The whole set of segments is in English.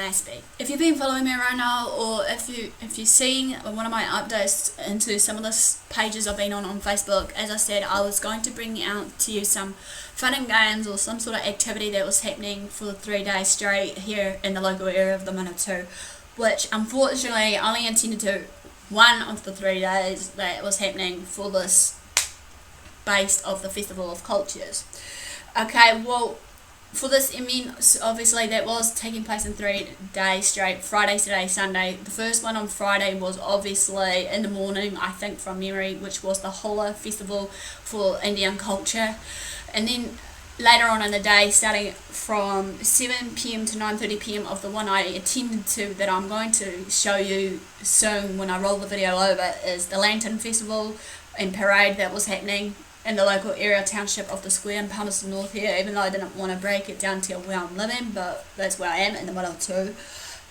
Aspie. If you've been following me right now, or if you're seeing one of my updates into some of the pages I've been on Facebook, as I said, I was going to bring out to you some fun and games or some sort of activity that was happening for 3 days straight here in the local area of the Manawatu, which unfortunately I only intended to one of the 3 days that was happening for this base of the Festival of Cultures. Okay, well, for this event, obviously, that was taking place in 3 days straight, Friday, Saturday, Sunday. The first one on Friday was obviously in the morning, I think from memory, which was the Hola Festival for Indian culture. And then later on in the day, starting from 7 p.m. to 9:30 p.m. of the one I attended to, that I'm going to show you soon when I roll the video over, is the Lantern Festival and Parade that was happening in the local area township of the square in Palmerston North here, even though I didn't want to break it down to where I'm living, but that's where I am, in the Manawatu.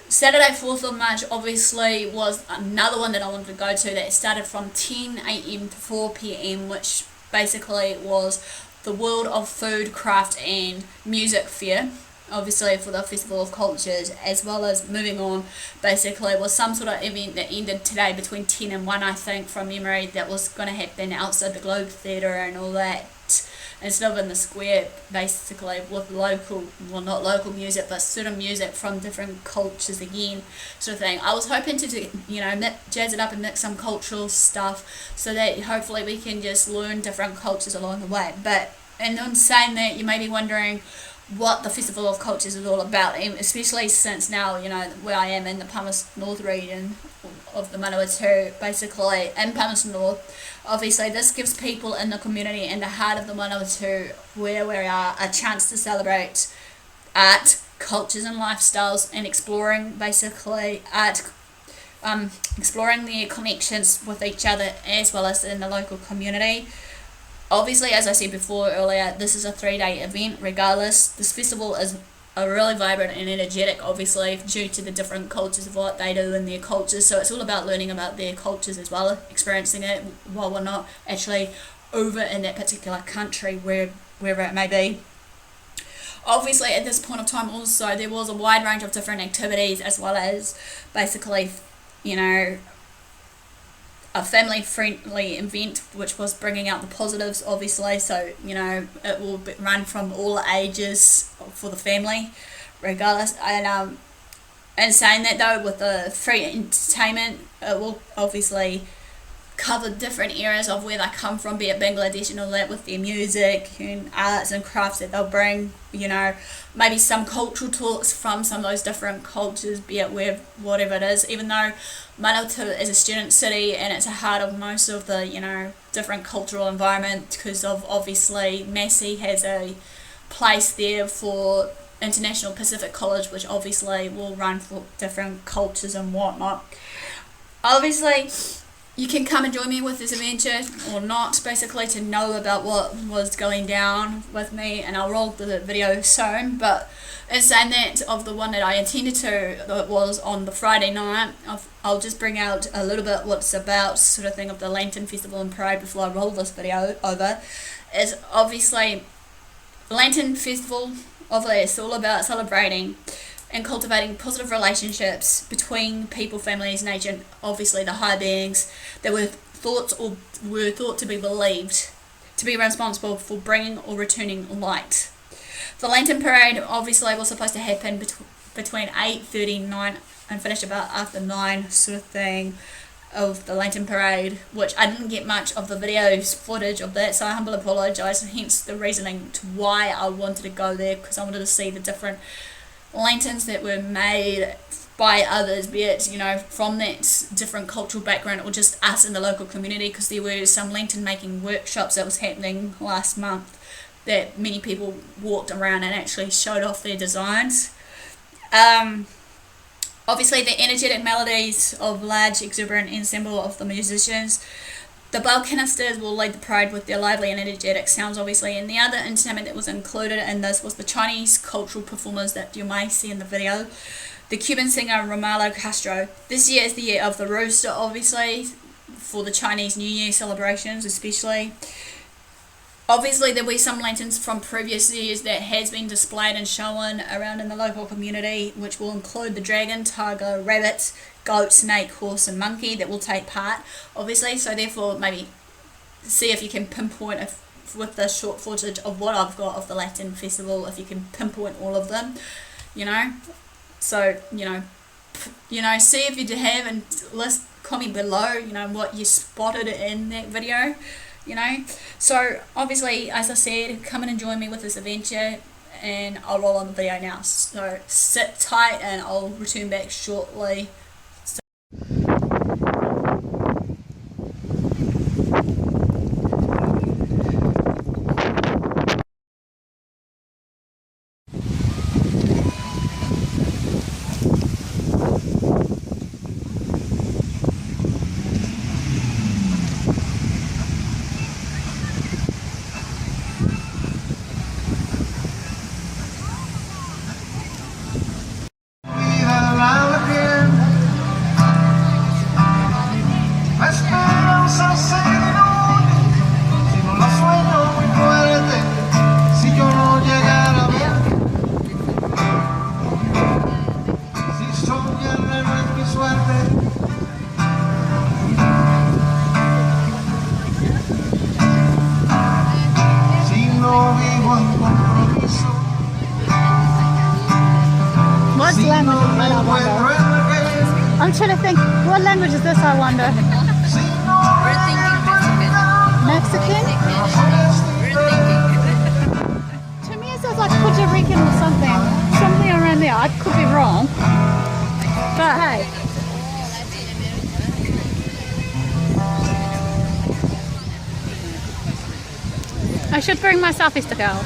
Saturday 4th of March obviously was another one that I wanted to go to, that started from 10 a.m. to 4 p.m, which basically was the World of Food, Craft and Music Fair, obviously for the Festival of Cultures, as well as moving on, basically was some sort of event that ended today between 10 and 1, I think, from memory, that was going to happen outside the Globe Theatre and all that, instead of in the square, basically with local, well, not local music, but sort of music from different cultures again, sort of thing. I was hoping to, jazz it up and mix some cultural stuff so that hopefully we can just learn different cultures along the way. But, and in saying that, you may be wondering what the Festival of Cultures is all about, and especially since now, where I am in the Palmerston North region of the Manawatu, basically in Palmerston North. Obviously this gives people in the community in the heart of the Manawatu, where we are, a chance to celebrate art, cultures and lifestyles, and exploring basically art, exploring their connections with each other as well as in the local community. Obviously, as I said before earlier, this is a 3-day event regardless. This festival is a really vibrant and energetic, obviously, due to the different cultures of what they do in their cultures. So it's all about learning about their cultures as well, experiencing it while we're not actually over in that particular country, wherever it may be. Obviously, at this point of time also, there was a wide range of different activities, as well as basically, a family-friendly event, which was bringing out the positives, obviously, so, it will run from all ages for the family, regardless, and saying that though, with the free entertainment, it will obviously cover different areas of where they come from, be it Bangladesh and all that, with their music and arts and crafts that they'll bring, maybe some cultural talks from some of those different cultures, be it whatever it is, even though Manawatu is a student city and it's a heart of most of the, different cultural environment, because of obviously Massey has a place there for International Pacific College, which obviously will run for different cultures and whatnot. Obviously, you can come and join me with this adventure or not, basically, to know about what was going down with me, and I'll roll the video soon. But in saying that, of the one that I intended to, that was on the Friday night, I'll just bring out a little bit what it's about, sort of thing, of the Lantern Festival and Parade before I roll this video over. Is obviously Lantern Festival, obviously it's all about celebrating and cultivating positive relationships between people, families, nature, and obviously the higher beings that were thought to be believed to be responsible for bringing or returning light. The Lantern Parade obviously was supposed to happen between 8:30 and 9 and finish about after 9, sort of thing, of the Lantern Parade, which I didn't get much of the video footage of that, so I humbly apologise, hence the reasoning to why I wanted to go there, because I wanted to see the different lanterns that were made by others, be it, from that different cultural background or just us in the local community, because there were some lantern making workshops that was happening last month that many people walked around and actually showed off their designs. Obviously the energetic melodies of large exuberant ensemble of the musicians. The bell canisters will lead the parade with their lively and energetic sounds, obviously, and the other entertainment that was included in this was the Chinese cultural performers that you may see in the video. The Cuban singer Romalo Castro. This year is the year of the rooster, obviously, for the Chinese New Year celebrations especially. Obviously, there'll be some lanterns from previous years that has been displayed and shown around in the local community, which will include the dragon, tiger, rabbit, goat, snake, horse, and monkey that will take part, obviously. So therefore, maybe see if you can pinpoint with the short footage of what I've got of the Lantern Festival, if you can pinpoint all of them, you know. So, see if you have, and comment below, what you spotted in that video. So obviously, as I said, come in and join me with this adventure, and I'll roll on the video now. So sit tight and I'll return back shortly. What language is that, I wonder? I'm trying to think, what language is this, I wonder? We're thinking Mexican. To me it sounds like Puerto Rican or something. Something around there. I could be wrong. But hey. I should bring my selfie stick out.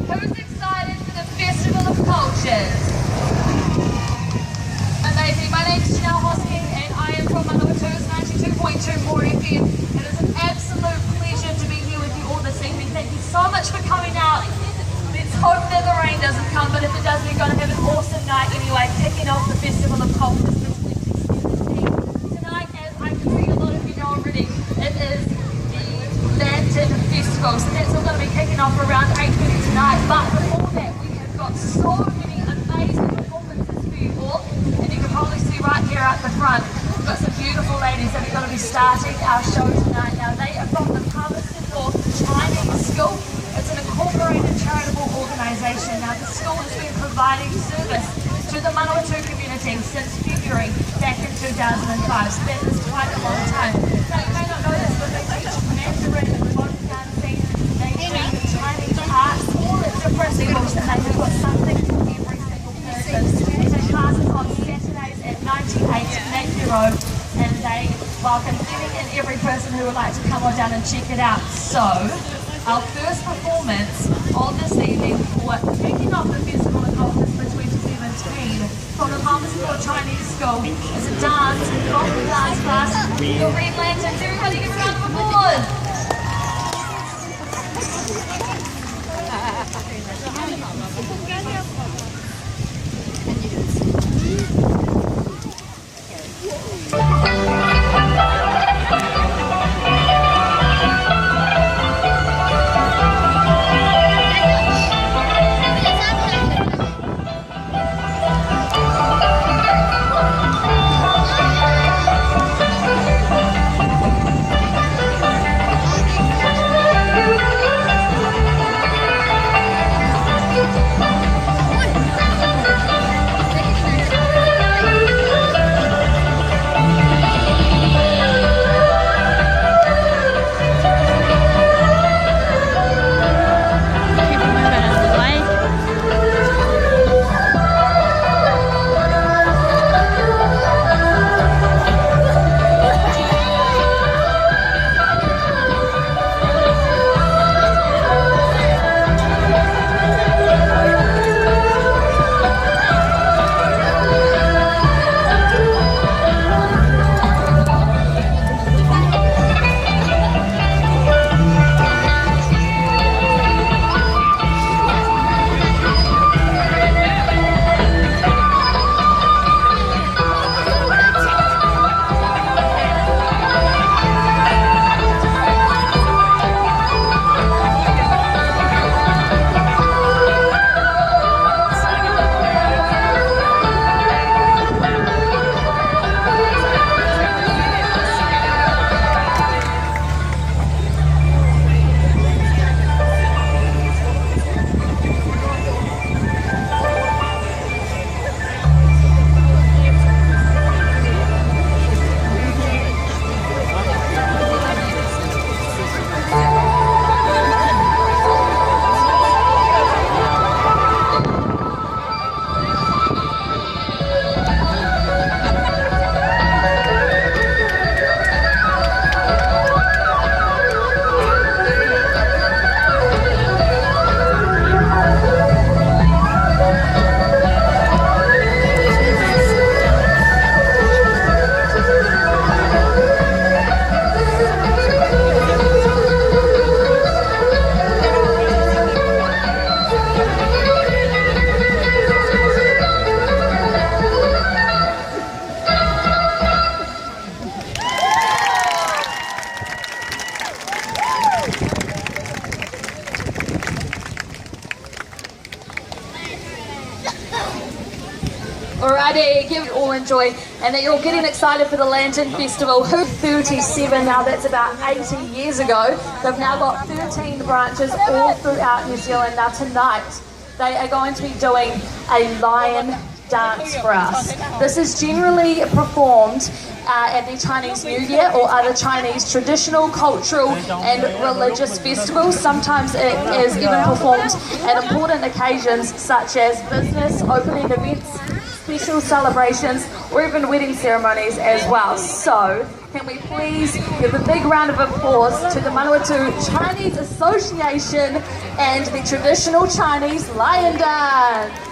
Who's excited for the Festival of Cultures? Amazing. My name's Janelle Hosking and I am from Manawatu's 92.2 More FM. It is an absolute pleasure to be here with you all this evening. Thank you so much for coming out. Let's hope that the rain doesn't come, but if it does, we're going to have an awesome night anyway, kicking off the Festival of Cultures for 2017. Tonight, as I can see a lot of you know already, it is the Lantern Festival, so that's all going to be kicking off around 8:30 tonight. But before that, we have got so many amazing performances for you all, and you can probably see right here at the front, we've got some beautiful ladies that are going to be starting our show tonight. Now, they are from the Palmerston North Chinese School. It's an incorporated charitable organisation. Now, the school has been providing service to the Manawatu community since February back in 2005, so that is quite a long time. Now, you may not know this, but they teach Mandarin and folk dancing, they teach Chinese art, all at different levels, and they have got something for every single person. They take classes on Saturdays at 98 Napier Road, and they welcome any and every person who would like to come on down and check it out. So, our first performance on this evening for kicking off the Festival of Cultures for 2017 from the Palmerston North Chinese School is a dance and folk dance class, the Red Lanterns. Everybody give a round of applause. Alrighty, give it all enjoy, and that you're all getting excited for the Lantern Festival. Who 37 now, that's about 80 years ago. They've now got 13 branches all throughout New Zealand. Now tonight, they are going to be doing a lion dance for us. This is generally performed at the Chinese New Year or other Chinese traditional, cultural and religious festivals. Sometimes it is even performed at important occasions such as business, opening events, special celebrations, or even wedding ceremonies as well. So, can we please give a big round of applause to the Manawatu Chinese Association and the traditional Chinese lion dance.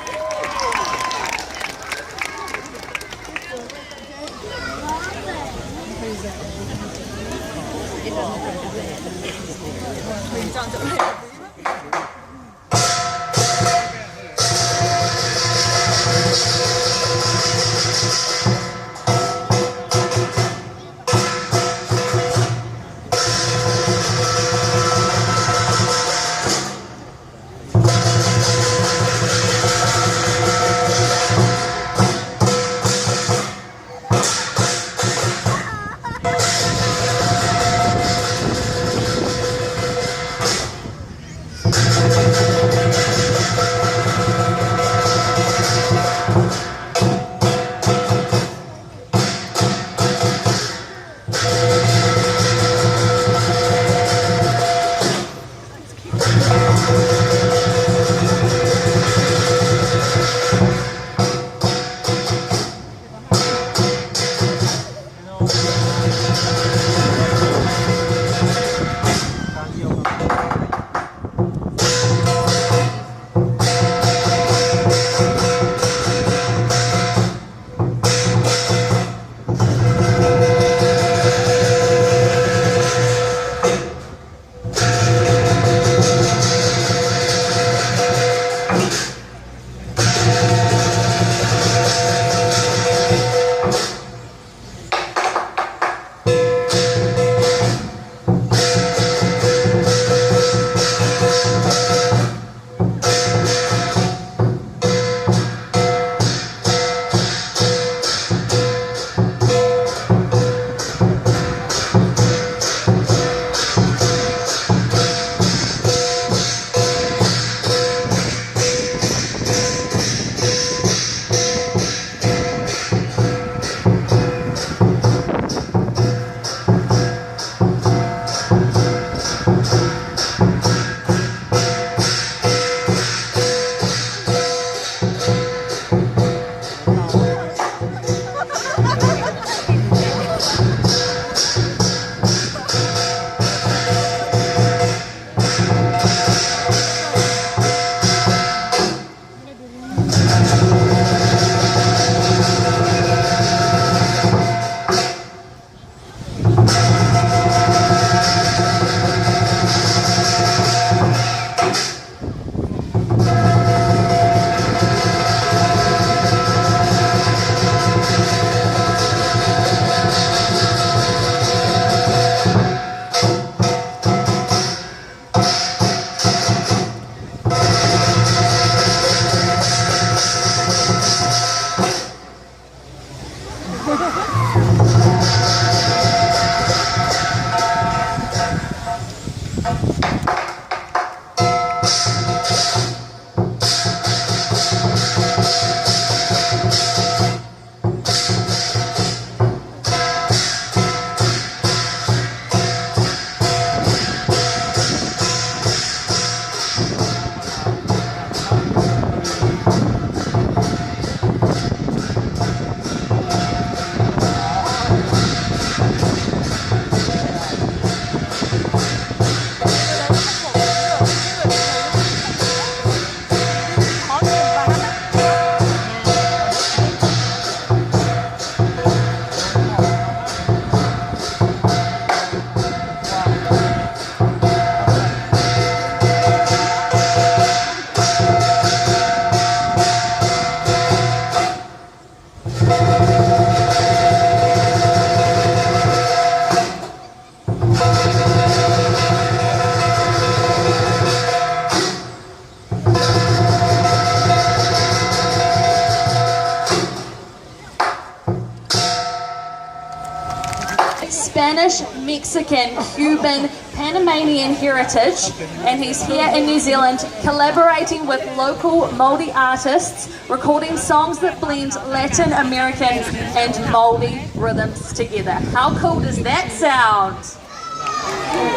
Mexican, Cuban, Panamanian heritage, and he's here in New Zealand collaborating with local Māori artists, recording songs that blend Latin American and Māori rhythms together. How cool does that sound?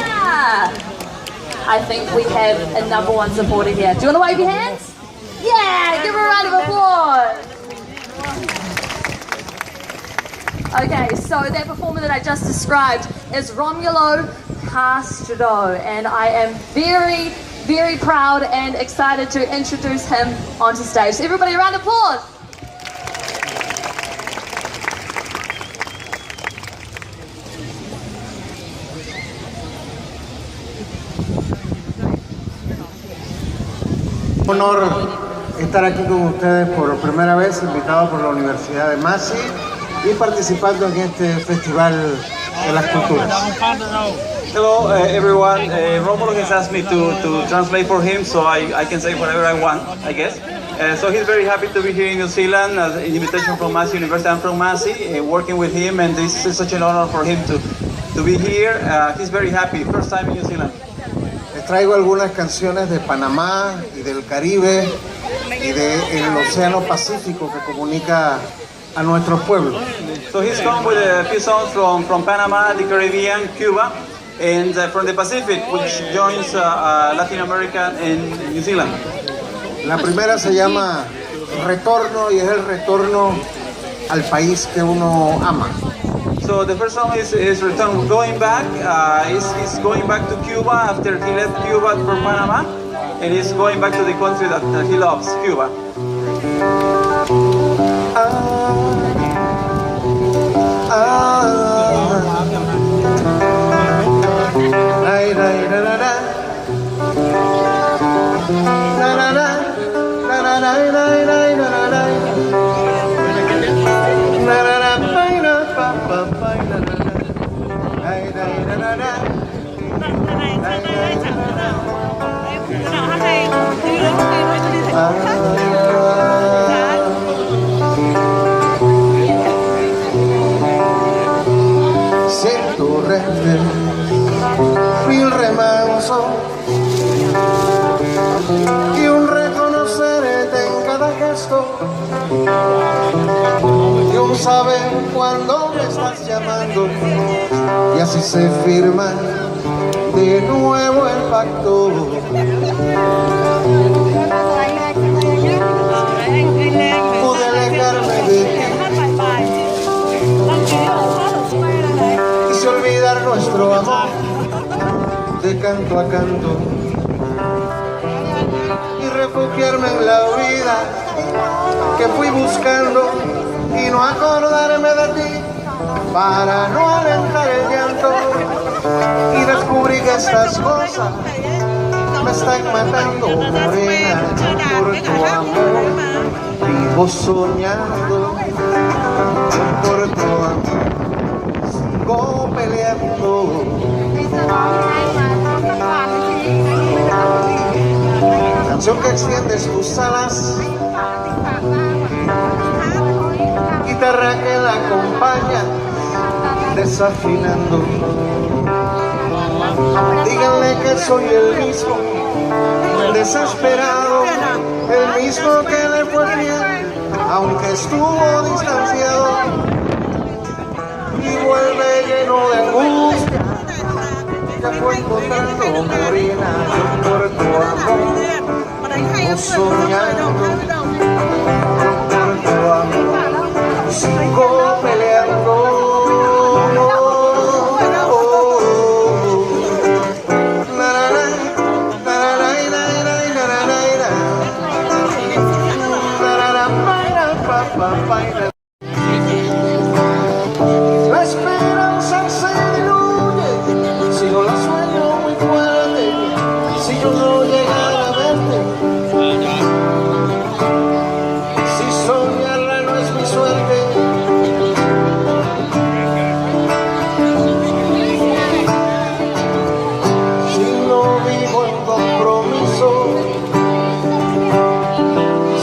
Yeah! I think we have a number one supporter here. Do you want to wave your hands? Yeah! Give her a round of applause! Okay, so that performer that I just described is Romulo Castro, and I am very, very proud and excited to introduce him onto stage. So everybody, a round of applause. Honor estar aquí con ustedes por primera vez, invitado por la Universidad de Massey y participando en este festival de las culturas. Hello everyone, Romulo has asked me to translate for him, so I can say whatever I want, I guess. So he's very happy to be here in New Zealand as an invitation from Massey University. I'm from Massey, working with him, and this is such an honor for him to be here. He's very happy, first time in New Zealand. Les traigo algunas canciones de Panamá y del Caribe y del Océano Pacífico que comunica a nuestros pueblos. So he's come with a few songs from Panama, the Caribbean, Cuba, and from the Pacific, which joins Latin America and New Zealand. La primera se llama Retorno y es el retorno al país que uno ama. So the first song is Return, going back. He's going back to Cuba after he left Cuba for Panama, and he's going back to the country that he loves, Cuba. Siento render mil remanso y un reconocerte en cada gesto y un saber cuando me estás llamando y así se firma de nuevo el pacto. Pude alejarme de ti, quise olvidar nuestro amor de canto a canto y refugiarme en la vida que fui buscando y no acordarme de ti para no alentar el llanto. Y descubrí que estas cosas me están matando, morena, por tu amor vivo soñando, por tu amor sigo peleando. Canción que extiendes tus alas, guitarra que la acompaña desafinando. Díganle que soy el mismo, desesperado, el mismo que le fue bien, aunque estuvo distanciado, y vuelve lleno de angustia, que fue encontrando morena, yo por tu amor, no soñando, yo por tu amor, sigo peleando. La esperanza se diluye si no la sueño muy fuerte, si yo no llegara a verte, si soñarla no es mi suerte. Si no vivo en compromiso,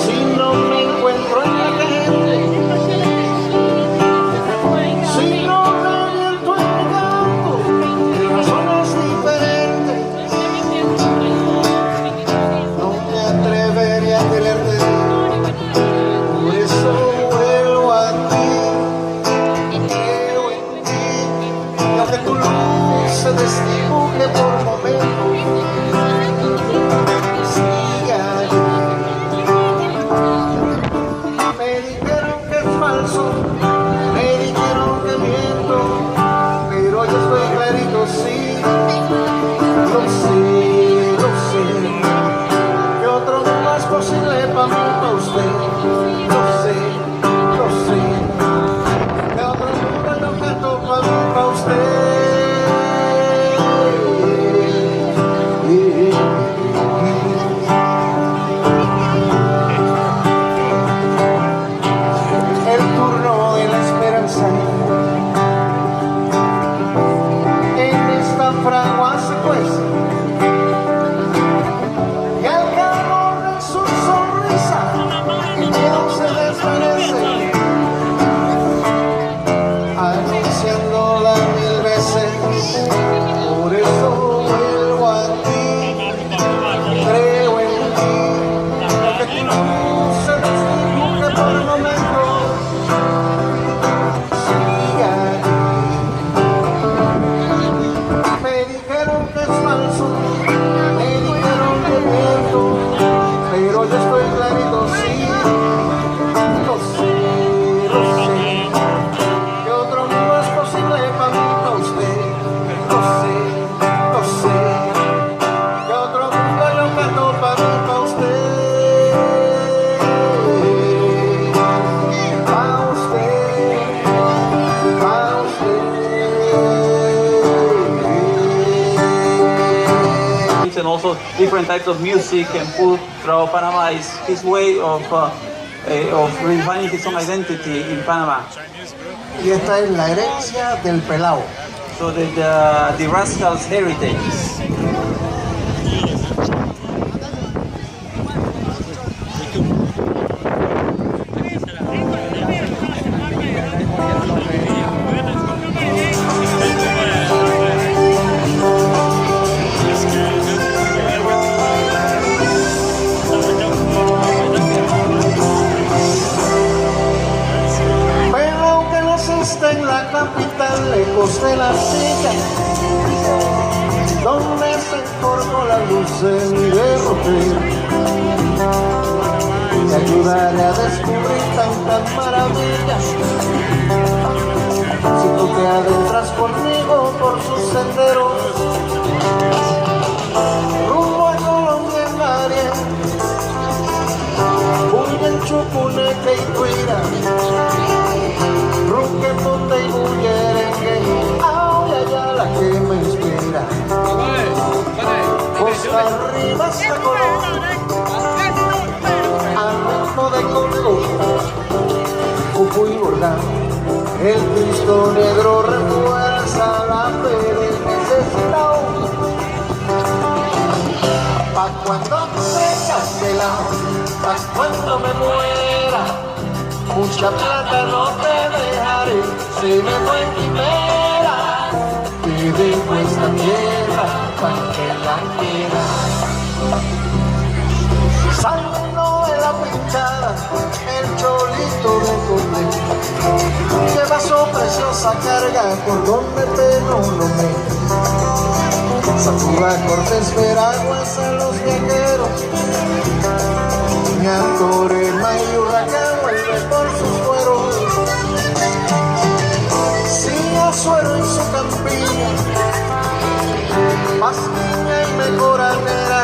si no me encuentro en la gente, pa' usted, lo sé, lo sé. Que otro mundo yo canto pa' usted. El turno de la esperanza en esta fragua se cuece. Anunciándola mil veces, por eso vuelvo a ti, creo en ti, porque tú se desdibuje por momentos, sigue aquí. Me dijeron que es falso, me dijeron que miento, pero yo estoy clarito, sí, lo sé. And also different types of music and food throughout Panama is his way of redefining his own identity in Panama. Y esta es la herencia del pelao. So the rascal's heritage. En la capital, lejos de la silla, donde se encorvó la luz de mi derrote. Te ayudaré a descubrir tantas maravillas, si tú te adentras conmigo por sus senderos, rumbo a Colombia en María, Huyen, Chucuneque y Tuira, Ruque, Ponte y Bullerengue, la que me inspira. Costa arriba hasta Colón, Alejo de Congo, Jujuy y Bordán. El Cristo negro refuerza la fe del necesitado. Pa' cuando tengas pelado, pa' cuando me muera, mucha plata no te dejaré, se me fue en quimera. Te dejo esta tierra para que la quieras. Saliendo de la pinchada, el cholito me encontré. Lleva su preciosa carga por donde pelo no me. Sacuda cortes veraguas a los viajeros. Mi Antorema y Huracán vuelve por sus fueros. Sí, Azuero y su campiña, más niña y mejoranera.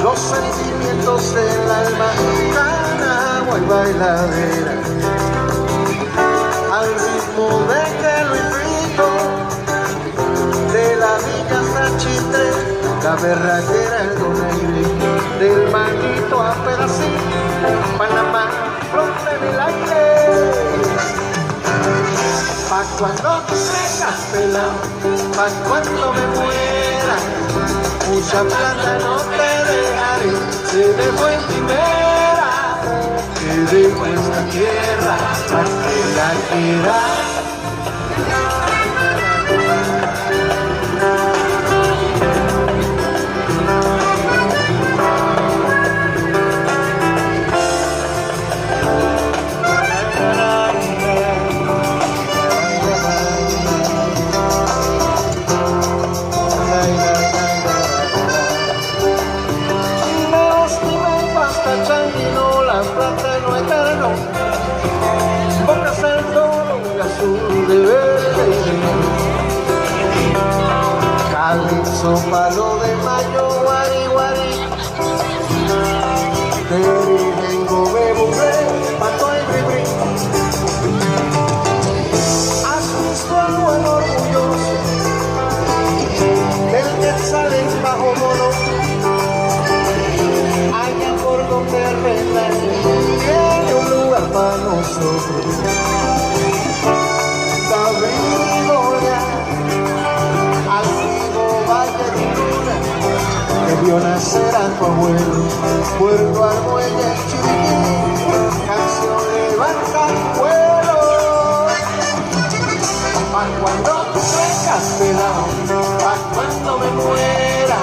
Los sentimientos del alma, Canagua y bailadera. Al ritmo de Gelo y Frito, de la Villa Sachite, la berraquera el donaire, del Manito a Pedacito, Panamá, flota en el aire. Pa' cuando te tengas pelado, pa' cuando me muera, mucha plata no te dejaré, se me fue en primera. Te dejo esta tierra, pa' que la quieras. Calipso, palo de mayo, guari, guari, de barco abuelo, puerto al muelle Chiriquí, canción de barca y vuelo. Pa' cuando tú vengas pelado, pa' cuando me muera,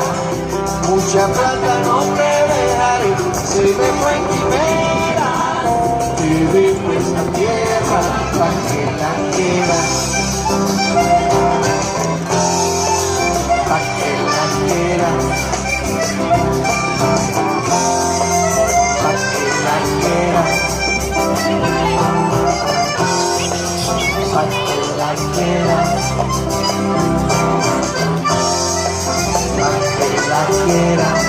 mucha plata no te dejaré, si me fue en quimera. Te dejo esta tierra pa' que la quieras, pa' que la quieras, pa' que la quieras, pa' que la quieras, pa' que la quieras.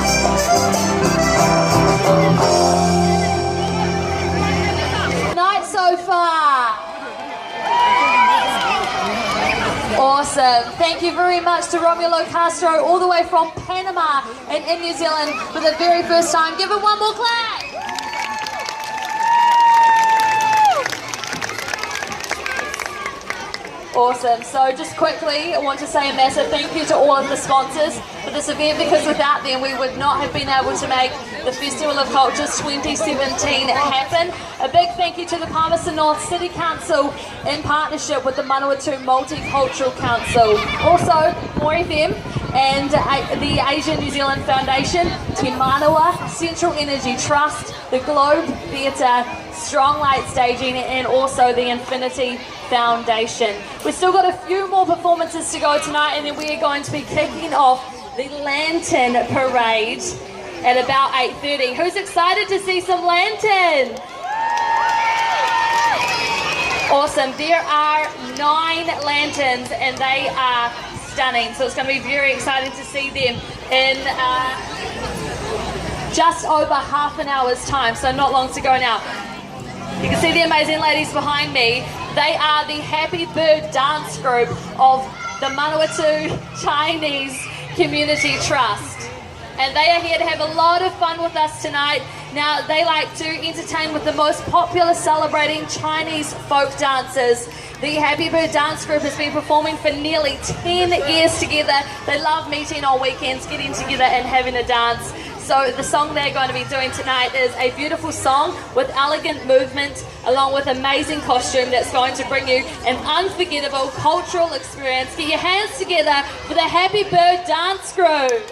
Night so far. Awesome. Thank you very much to Romulo Castro, all the way from Panama and in New Zealand for the very first time. Give him one more clap. Awesome. So just quickly, I want to say a massive thank you to all of the sponsors for this event, because without them we would not have been able to make the Festival of Cultures 2017 happen. A big thank you to the Palmerston North City Council in partnership with the Manawatu Multicultural Council. Also, More FM and the Asian New Zealand Foundation, Te Manawa, Central Energy Trust, the Globe Theatre, Strong Light Staging, and also the Infinity Foundation. We've still got a few more performances to go tonight, and then we are going to be kicking off the Lantern Parade at about 8:30. Who's excited to see some lanterns? Awesome. There are 9 lanterns and they are stunning. So it's going to be very exciting to see them in just over half an hour's time. So not long to go now. You can see the amazing ladies behind me. They are the Happy Bird dance group of the Manawatu Chinese Community Trust. And they are here to have a lot of fun with us tonight. Now, they like to entertain with the most popular celebrating Chinese folk dances. The Happy Bird dance group has been performing for nearly 10 years together. They love meeting on weekends, getting together and having a dance. So the song they're going to be doing tonight is a beautiful song with elegant movement, along with amazing costume that's going to bring you an unforgettable cultural experience. Get your hands together for the Happy Bird dance group.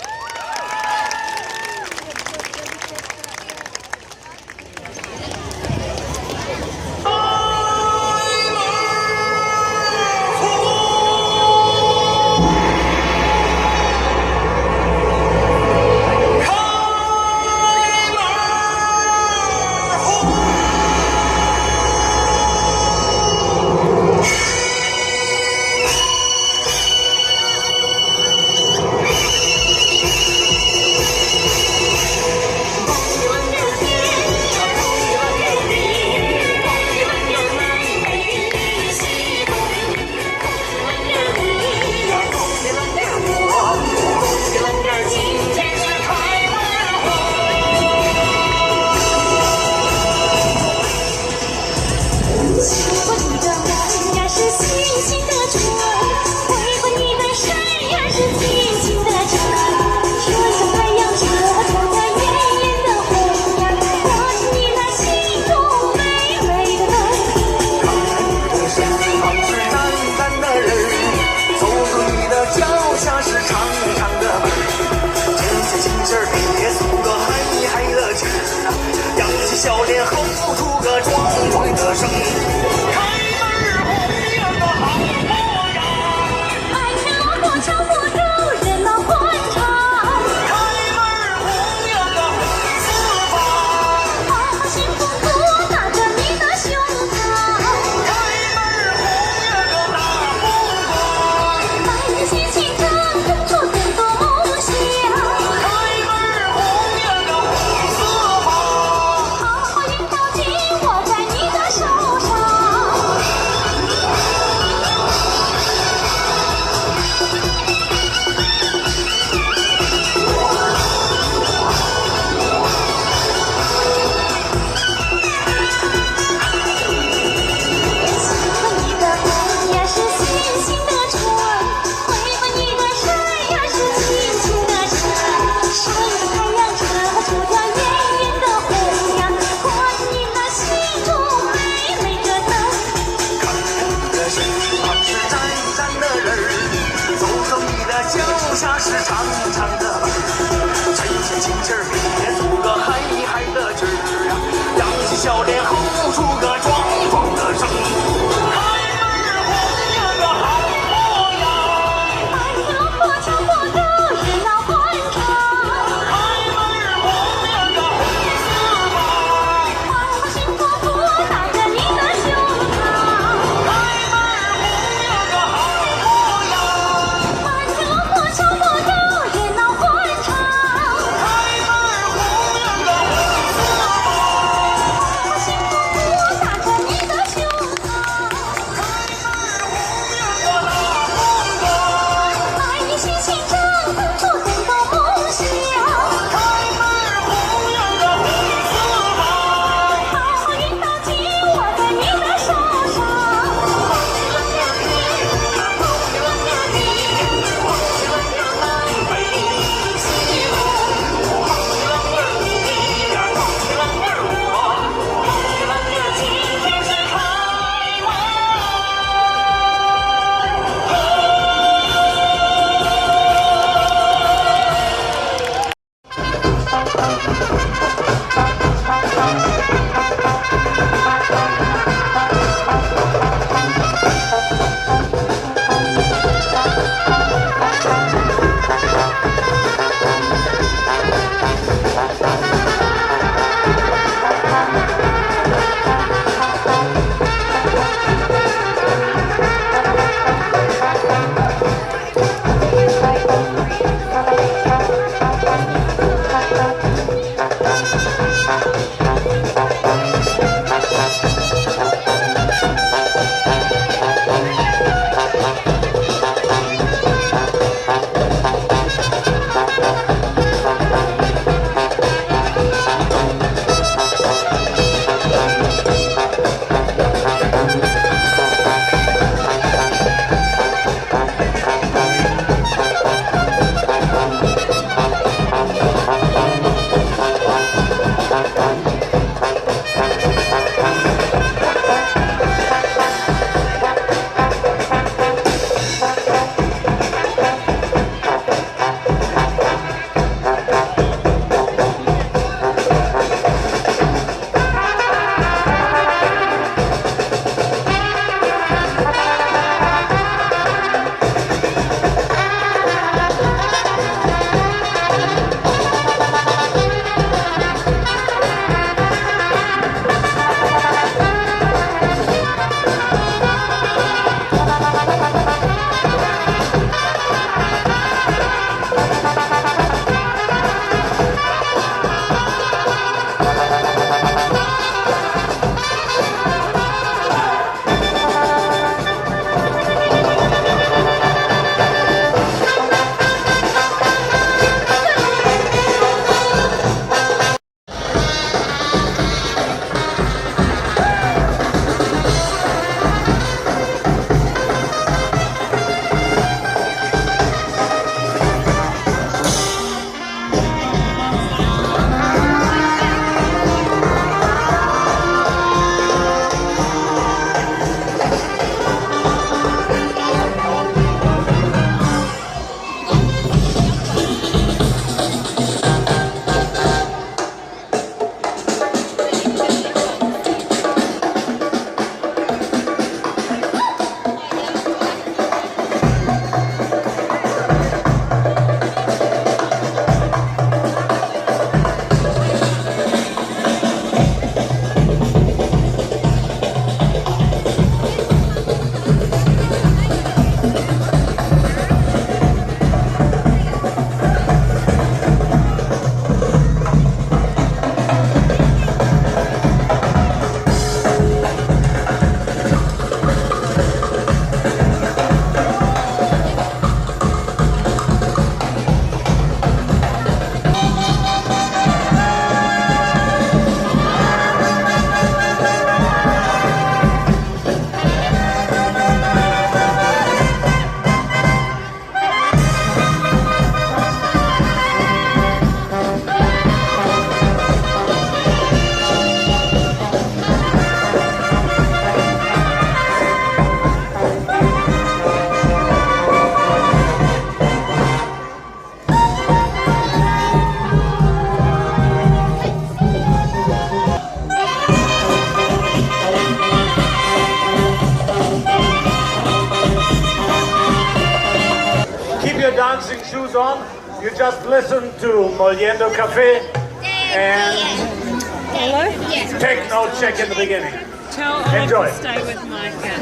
dancing shoes on. You just listen to Moliendo Cafe and take no check in the beginning. Tell Oliver Enjoy. to stay with Micah.